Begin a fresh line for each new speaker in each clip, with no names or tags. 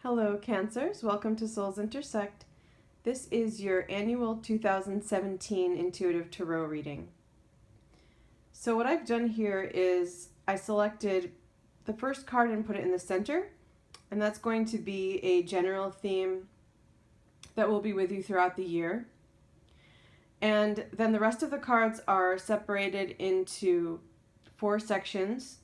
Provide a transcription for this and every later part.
Hello, Cancers. Welcome to Souls Intersect. This is your annual 2017 Intuitive Tarot reading. So what I've done here is I selected the first card and put it in the center, and that's going to be a general theme that will be with you throughout the year. And then the rest of the cards are separated into 4 sections,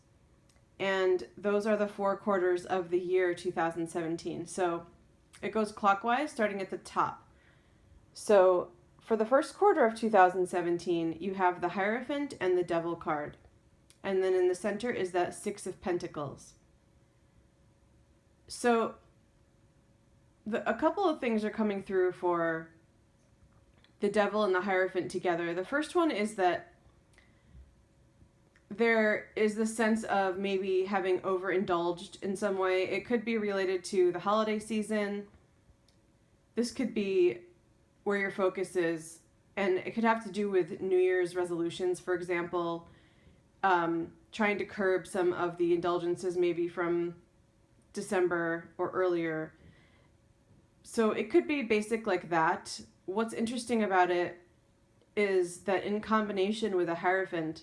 and those are the 4 quarters of the year 2017. So it goes clockwise, starting at the top. So for the first quarter of 2017, you have the Hierophant and the Devil card. And then in the center is that 6 of Pentacles. So a couple of things are coming through for the Devil and the Hierophant together. The first one is that there is the sense of maybe having overindulged in some way. It could be related to the holiday season. This could be where your focus is, and it could have to do with New Year's resolutions, for example, trying to curb some of the indulgences maybe from December or earlier. So it could be basic like that. What's interesting about it is that in combination with a Hierophant,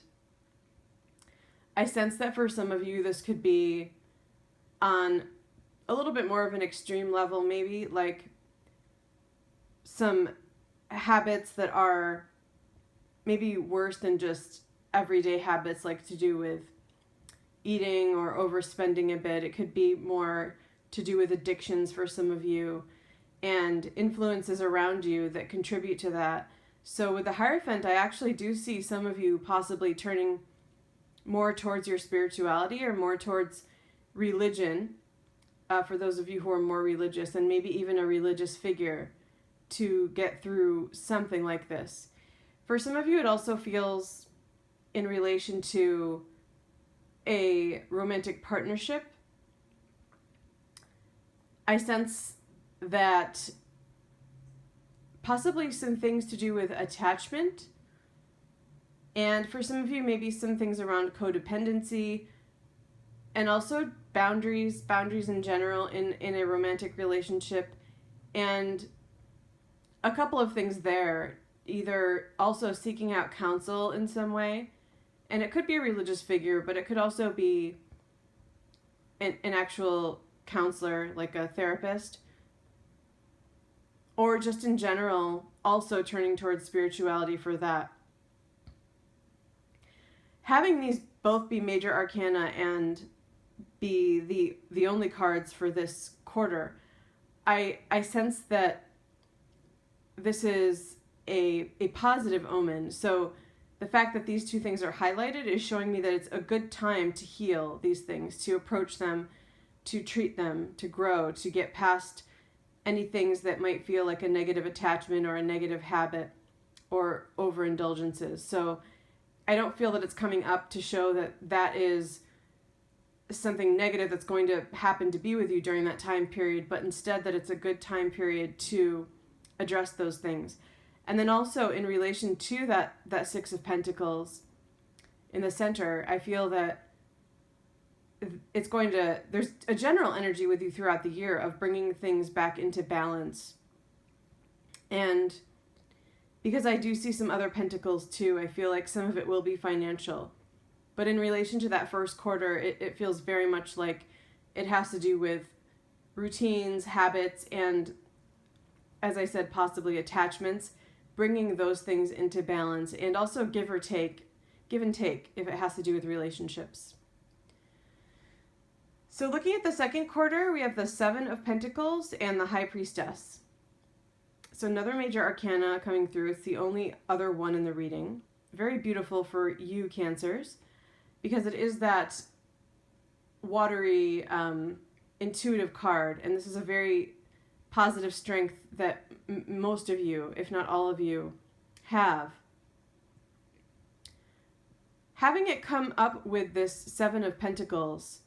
I sense that for some of you, this could be on a little bit more of an extreme level, maybe like some habits that are maybe worse than just everyday habits, like to do with eating or overspending a bit. It could be more to do with addictions for some of you and influences around you that contribute to that. So with the Hierophant, I actually do see some of you possibly turning more towards your spirituality or more towards religion, for those of you who are more religious, and maybe even a religious figure to get through something like this. For some of you, it also feels in relation to a romantic partnership. I sense that possibly some things to do with attachment. And for some of you, maybe some things around codependency and also boundaries in general in a romantic relationship. And a couple of things there, either also seeking out counsel in some way. And it could be a religious figure, but it could also be an actual counselor, like a therapist. Or just in general, also turning towards spirituality for that. Having these both be major arcana and be the only cards for this quarter, I sense that this is a positive omen. So the fact that these 2 things are highlighted is showing me that it's a good time to heal these things, to approach them, to treat them, to grow, to get past any things that might feel like a negative attachment or a negative habit or overindulgences. So I don't feel that it's coming up to show that that is something negative that's going to happen to be with you during that time period, but instead that it's a good time period to address those things. And then also in relation to that 6 of Pentacles in the center, I feel that there's a general energy with you throughout the year of bringing things back into balance. And because I do see some other pentacles too, I feel like some of it will be financial. But in relation to that first quarter, it feels very much like it has to do with routines, habits, and, as I said, possibly attachments, bringing those things into balance, and also give and take if it has to do with relationships. So looking at the second quarter, we have the 7 of Pentacles and the High Priestess. So another major arcana coming through. It's the only other one in the reading. Very beautiful for you, Cancers, because it is that watery, intuitive card. And this is a very positive strength that most of you, if not all of you, have. Having it come up with this 7 of Pentacles,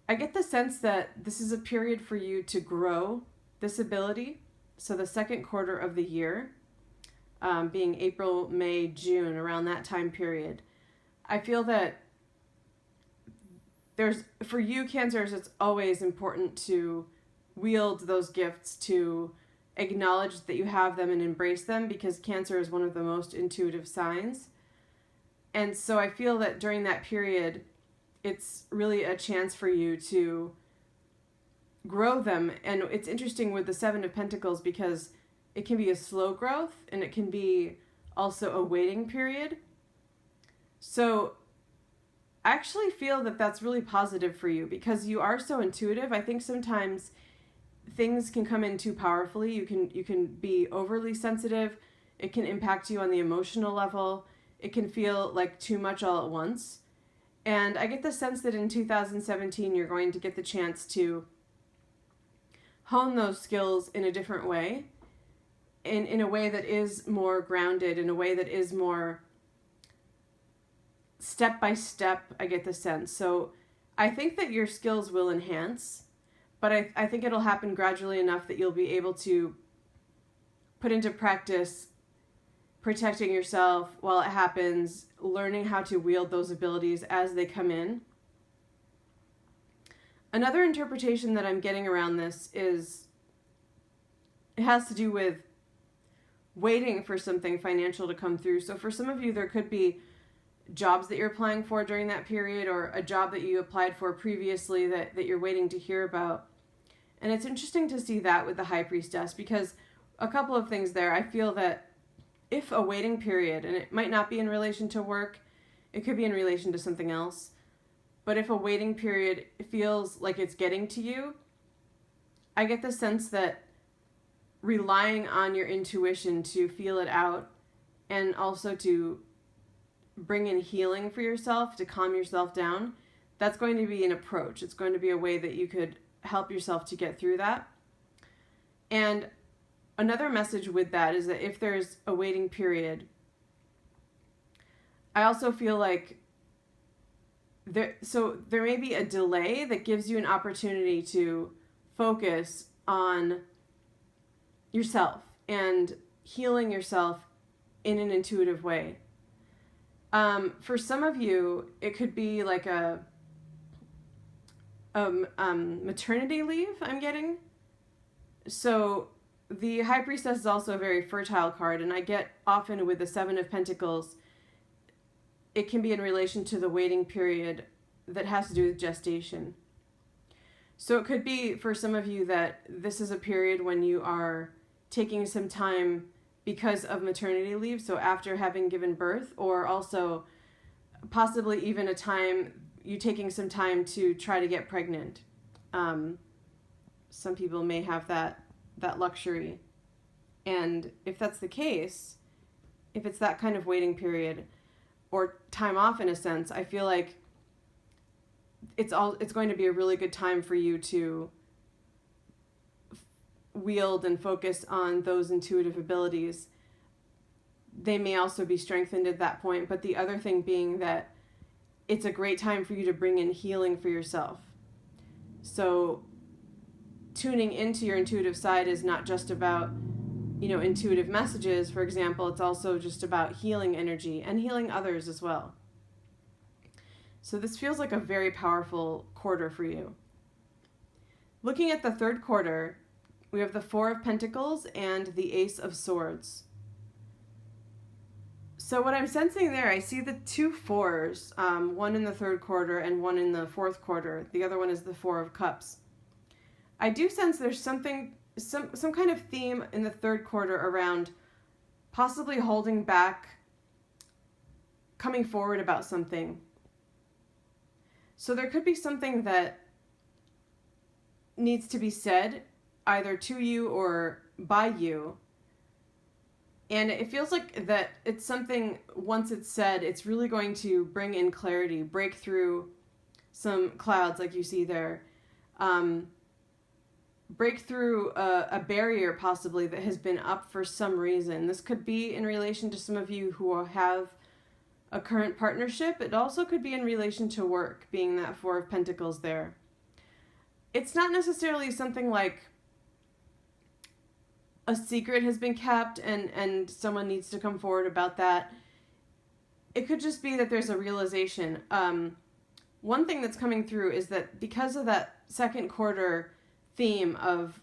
I get the sense that this is a period for you to grow this ability. So the second quarter of the year, being April, May, June, around that time period, I feel that there's, for you Cancers, it's always important to wield those gifts, to acknowledge that you have them and embrace them, because Cancer is one of the most intuitive signs. And so I feel that during that period, it's really a chance for you to grow them. And it's interesting with the Seven of Pentacles because it can be a slow growth and it can be also a waiting period. So I actually feel that that's really positive for you because you are so intuitive. I think sometimes things can come in too powerfully. You can be overly sensitive. It can impact you on the emotional level. It can feel like too much all at once. And I get the sense that in 2017 you're going to get the chance to hone those skills in a different way, in a way that is more grounded, in a way that is more step by step, I get the sense. So I think that your skills will enhance, but I think it'll happen gradually enough that you'll be able to put into practice protecting yourself while it happens, learning how to wield those abilities as they come in. Another interpretation that I'm getting around this is it has to do with waiting for something financial to come through. So for some of you, there could be jobs that you're applying for during that period, or a job that you applied for previously that you're waiting to hear about. And it's interesting to see that with the High Priestess, because a couple of things there. I feel that if a waiting period, and it might not be in relation to work, it could be in relation to something else, but if a waiting period feels like it's getting to you, I get the sense that relying on your intuition to feel it out and also to bring in healing for yourself, to calm yourself down, that's going to be an approach. It's going to be a way that you could help yourself to get through that. And another message with that is that if there's a waiting period, I also feel like there may be a delay that gives you an opportunity to focus on yourself and healing yourself in an intuitive way. For some of you, it could be like a maternity leave I'm getting. So the High Priestess is also a very fertile card, and I get often with the Seven of Pentacles, it can be in relation to the waiting period that has to do with gestation. So it could be for some of you that this is a period when you are taking some time because of maternity leave, so after having given birth, or also possibly even a time you taking some time to try to get pregnant. Some people may have that luxury. And if that's the case, if it's that kind of waiting period or time off in a sense, I feel like it's going to be a really good time for you to wield and focus on those intuitive abilities. They may also be strengthened at that point, but the other thing being that it's a great time for you to bring in healing for yourself. So tuning into your intuitive side is not just about, intuitive messages, for example. It's also just about healing energy and healing others as well. So this feels like a very powerful quarter for you. Looking at the third quarter, we have the Four of Pentacles and the Ace of Swords. So what I'm sensing there, I see the two fours, one in the third quarter and one in the fourth quarter. The other one is the Four of Cups. I do sense there's some kind of theme in the third quarter around possibly holding back, coming forward about something. So there could be something that needs to be said, either to you or by you. And it feels like that it's something, once it's said, it's really going to bring in clarity, break through some clouds like you see there. Break through a barrier possibly that has been up for some reason. This could be in relation to some of you who have a current partnership. It also could be in relation to work, being that Four of Pentacles there. It's not necessarily something like a secret has been kept and someone needs to come forward about that. It could just be that there's a realization. one thing that's coming through is that because of that second quarter theme of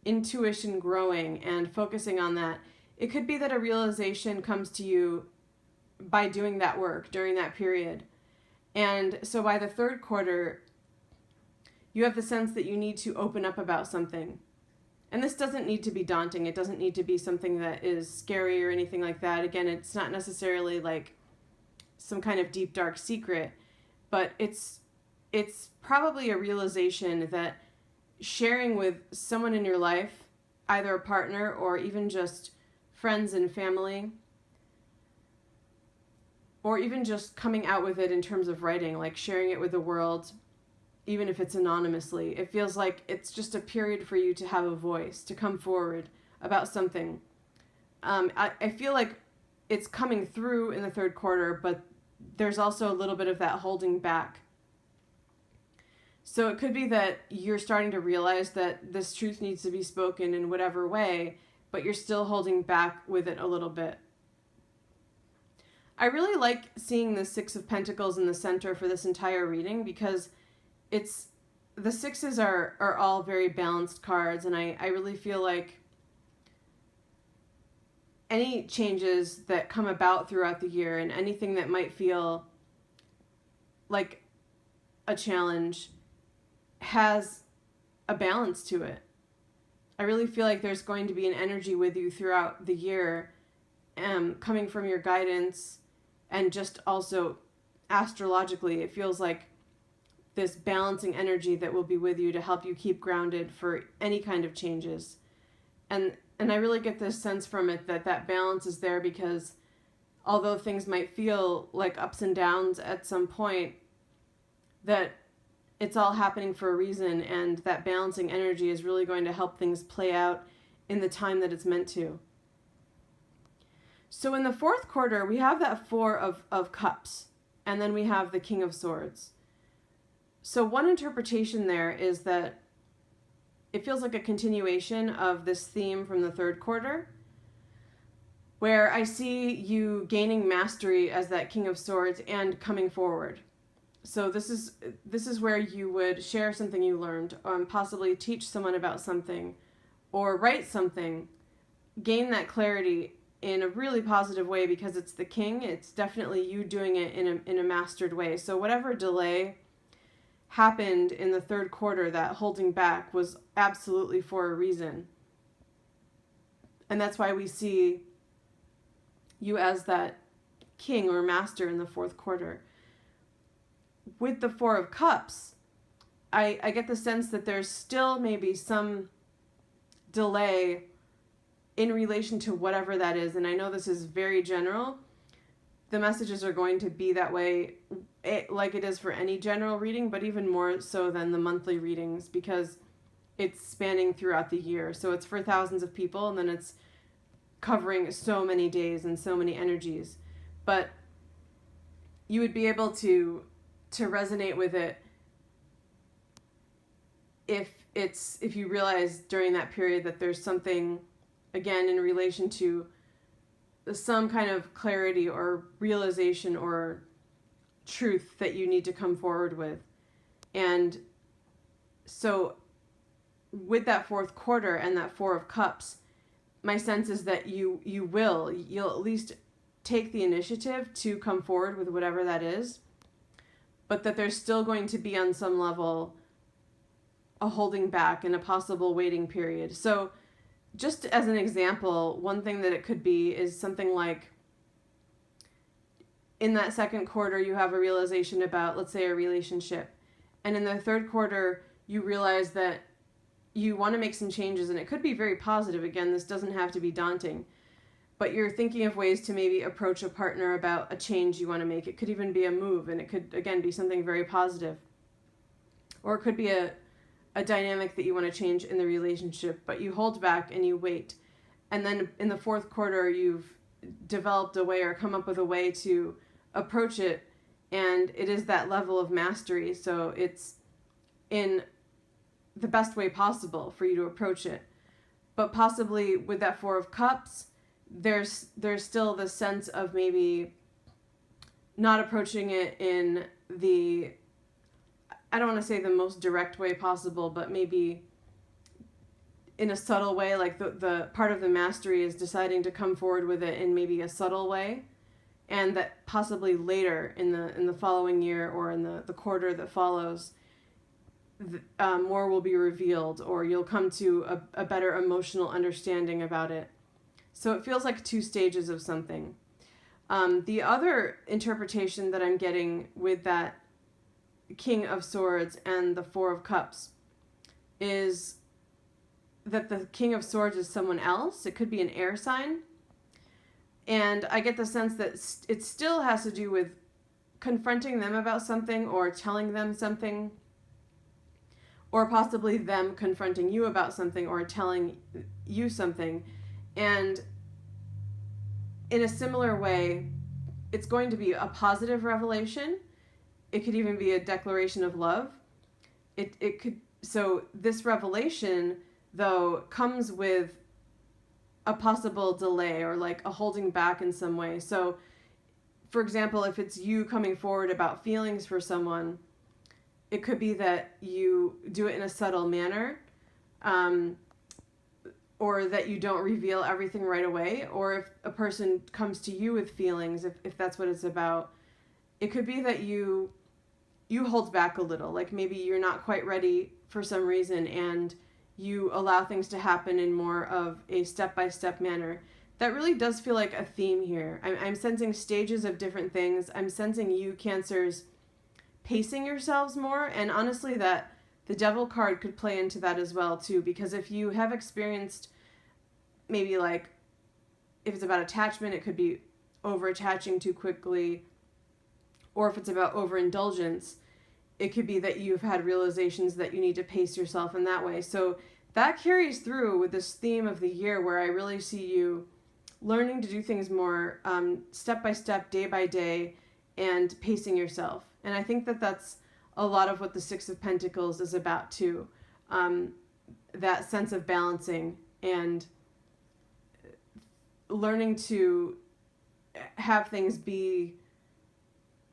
intuition growing and focusing on that, it could be that a realization comes to you by doing that work during that period. And so by the third quarter, you have the sense that you need to open up about something. And this doesn't need to be daunting. It doesn't need to be something that is scary or anything like that. Again, it's not necessarily like some kind of deep, dark secret, but it's probably a realization that sharing with someone in your life, either a partner or even just friends and family, or even just coming out with it in terms of writing, like sharing it with the world, even if it's anonymously. It feels like it's just a period for you to have a voice, to come forward about something. I feel like it's coming through in the third quarter, but there's also a little bit of that holding back. So it could be that you're starting to realize that this truth needs to be spoken in whatever way, but you're still holding back with it a little bit. I really like seeing the Six of Pentacles in the center for this entire reading because the sixes are all very balanced cards, and I really feel like any changes that come about throughout the year and anything that might feel like a challenge has a balance to it. I really feel like there's going to be an energy with you throughout the year, coming from your guidance, and just also astrologically, it feels like this balancing energy that will be with you to help you keep grounded for any kind of changes. And I really get this sense from it that balance is there because although things might feel like ups and downs at some point, that it's all happening for a reason, and that balancing energy is really going to help things play out in the time that it's meant to. So in the fourth quarter, we have that Four of Cups, and then we have the King of Swords. So one interpretation there is that it feels like a continuation of this theme from the third quarter, where I see you gaining mastery as that King of Swords and coming forward. So this is where you would share something you learned, possibly teach someone about something, or write something, gain that clarity in a really positive way because it's the king. It's definitely you doing it in a mastered way. So whatever delay happened in the third quarter, that holding back, was absolutely for a reason. And that's why we see you as that king or master in the fourth quarter. With the Four of Cups, I get the sense that there's still maybe some delay in relation to whatever that is. And I know this is very general. The messages are going to be that way, like it is for any general reading, but even more so than the monthly readings because it's spanning throughout the year. So it's for thousands of people, and then it's covering so many days and so many energies. But you would be able to resonate with it if you realize during that period that there's something, again, in relation to some kind of clarity or realization or truth that you need to come forward with. And so with that fourth quarter and that Four of Cups, my sense is that you'll at least take the initiative to come forward with whatever that is, but that there's still going to be on some level a holding back and a possible waiting period. So just as an example, one thing that it could be is something like in that second quarter, you have a realization about, let's say, a relationship. And in the third quarter, you realize that you want to make some changes, and it could be very positive. Again, this doesn't have to be daunting, but you're thinking of ways to maybe approach a partner about a change you want to make. It could even be a move, and it could, again, be something very positive. Or it could be a dynamic that you want to change in the relationship, but you hold back and you wait. And then in the fourth quarter, you've developed a way or come up with a way to approach it, and it is that level of mastery. So it's in the best way possible for you to approach it. But possibly with that Four of Cups, there's still the sense of maybe not approaching it in the I don't want to say the most direct way possible, but maybe in a subtle way, like the part of the mastery is deciding to come forward with it in maybe a subtle way, and that possibly later in the following year or in the quarter that follows, more will be revealed, or you'll come to a better emotional understanding about it. So it feels like two stages of something. The other interpretation that I'm getting with that King of Swords and the Four of Cups is that the King of Swords is someone else. It could be an air sign. And I get the sense that it still has to do with confronting them about something or telling them something, or possibly them confronting you about something or telling you something. And in a similar way, it's going to be a positive revelation. It could even be a declaration of love. It could, so this revelation, though, comes with a possible delay or like a holding back in some way. So, for example, if it's you coming forward about feelings for someone, it could be that you do it in a subtle manner, or that you don't reveal everything right away, or if a person comes to you with feelings, if that's what it's about, it could be that you hold back a little, like maybe you're not quite ready for some reason, and you allow things to happen in more of a step-by-step manner. That really does feel like a theme here. I'm sensing stages of different things. I'm sensing you, Cancers, pacing yourselves more, and honestly that the Devil card could play into that as well too, because if you have experienced maybe like, if it's about attachment, it could be over-attaching too quickly, or if it's about overindulgence, it could be that you've had realizations that you need to pace yourself in that way. So that carries through with this theme of the year, where I really see you learning to do things more step by step, day by day, and pacing yourself. And I think that that's a lot of what the Six of Pentacles is about too. That sense of balancing and learning to have things be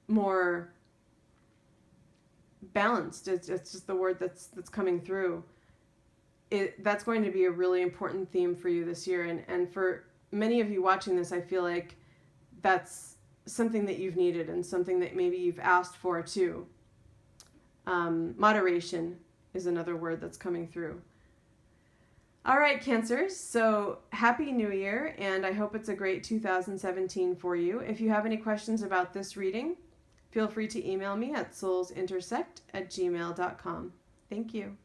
more balanced. It's just the word that's coming through. That's going to be a really important theme for you this year. And for many of you watching this, I feel like that's something that you've needed and something that maybe you've asked for too. Moderation is another word that's coming through. All right, Cancers, so Happy New Year, and I hope it's a great 2017 for you. If you have any questions about this reading, feel free to email me at soulsintersect@gmail.com. Thank you.